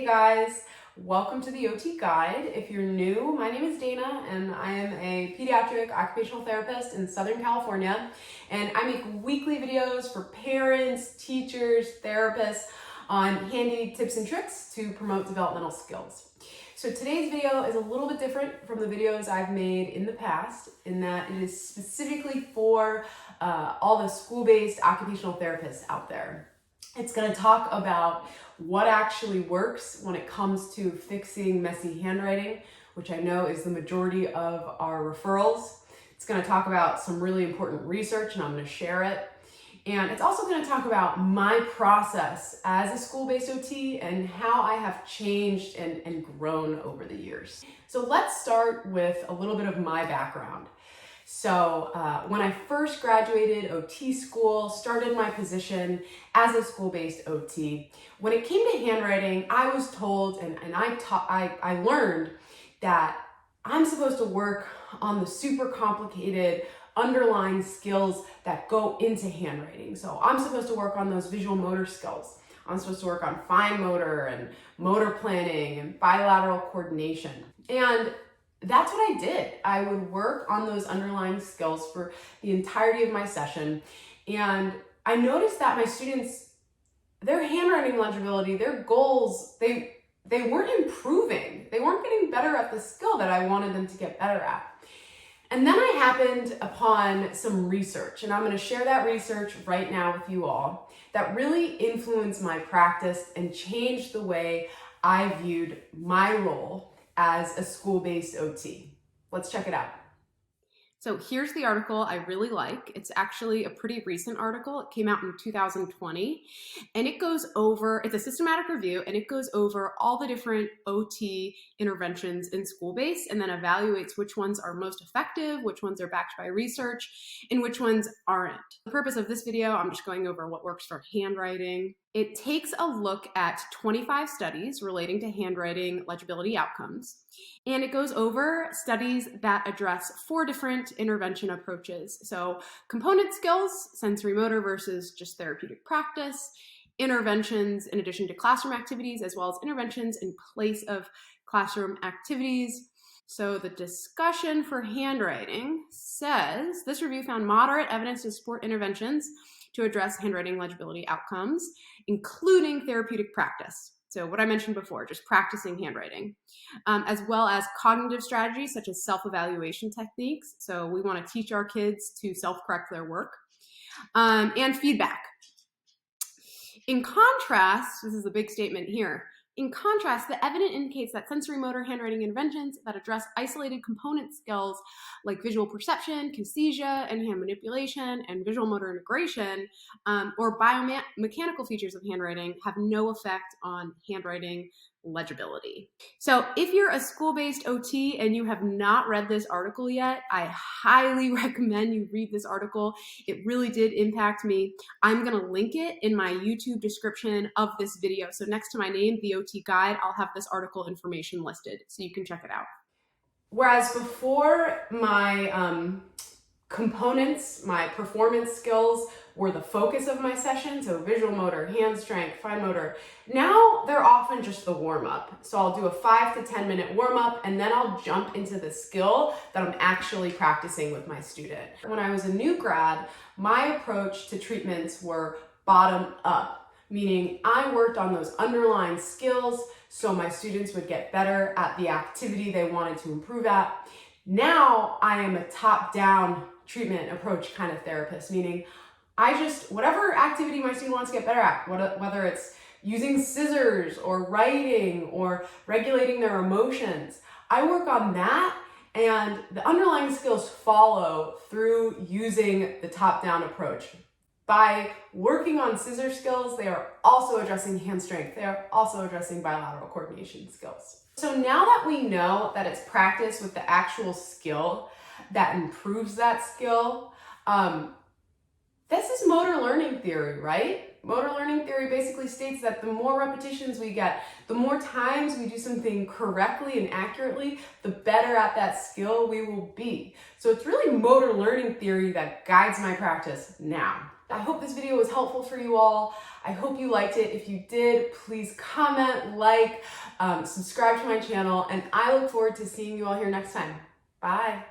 guys, welcome to the OT Guide. If you're new, my name is Dana and I am a pediatric occupational therapist in Southern California, and I make weekly videos for parents, teachers, therapists on handy tips and tricks to promote developmental skills. So today's video is a little bit different from the videos I've made in the past in that it is specifically for all the school-based occupational therapists out there. It's going to talk about what actually works when it comes to fixing messy handwriting, which I know is the majority of our referrals. It's going to talk about some really important research, and I'm going to share it. And it's also going to talk about my process as a school-based OT and how I have changed and grown over the years. So let's start with a little bit of my background. So when I first graduated OT school, started my position as a school-based OT, when it came to handwriting, I was told and I learned that I'm supposed to work on the super complicated underlying skills that go into handwriting. So I'm supposed to work on those visual motor skills. I'm supposed to work on fine motor and motor planning and bilateral coordination. And that's what I did. I would work on those underlying skills for the entirety of my session. And I noticed that my students, their handwriting legibility, their goals, they weren't improving. They weren't getting better at the skill that I wanted them to get better at. And then I happened upon some research, and I'm going to share that research right now with you all, that really influenced my practice and changed the way I viewed my role as a school-based OT. Let's check it out. So here's the article I really like. It's actually a pretty recent article. It came out in 2020, and it goes over, it's a systematic review, and it goes over all the different OT interventions in school-based and then evaluates which ones are most effective, which ones are backed by research, and which ones aren't. The purpose of this video, I'm just going over what works for handwriting. It takes a look at 25 studies relating to handwriting legibility outcomes, and it goes over studies that address 4 different intervention approaches. So component skills, sensory motor versus just therapeutic practice, interventions in addition to classroom activities, as well as interventions in place of classroom activities. So the discussion for handwriting says, this review found moderate evidence to support interventions to address handwriting legibility outcomes, including therapeutic practice. So what I mentioned before, just practicing handwriting, as well as cognitive strategies such as self-evaluation techniques. So we want to teach our kids to self-correct their work, and feedback. In contrast, this is a big statement here. In contrast, the evidence indicates that sensory motor handwriting interventions that address isolated component skills like visual perception, kinesthesia, and hand manipulation, and visual motor integration, or biomechanical features of handwriting have no effect on handwriting legibility. So if you're a school-based OT and you have not read this article yet, I highly recommend you read this article. It really did impact me. I'm going to link it in my YouTube description of this video. So next to my name, the OT Guide, I'll have this article information listed so you can check it out. Whereas before, my components, my performance skills were the focus of my session, so visual motor, hand strength, fine motor. Now they're often just the warm-up. So I'll do a 5 to 10 minute warm-up, and then I'll jump into the skill that I'm actually practicing with my student. When I was a new grad, my approach to treatments were bottom up, meaning I worked on those underlying skills so my students would get better at the activity they wanted to improve at. Now I am a top-down treatment approach kind of therapist, meaning whatever activity my student wants to get better at, whether it's using scissors or writing or regulating their emotions, I work on that, and the underlying skills follow through using the top-down approach. By working on scissor skills, they are also addressing hand strength. They are also addressing bilateral coordination skills. So now that we know that it's practice with the actual skill that improves that skill, this is motor learning theory, right? Motor learning theory basically states that the more repetitions we get, the more times we do something correctly and accurately, the better at that skill we will be. So it's really motor learning theory that guides my practice now. I hope this video was helpful for you all. I hope you liked it. If you did, please comment, like, subscribe to my channel, and I look forward to seeing you all here next time. Bye.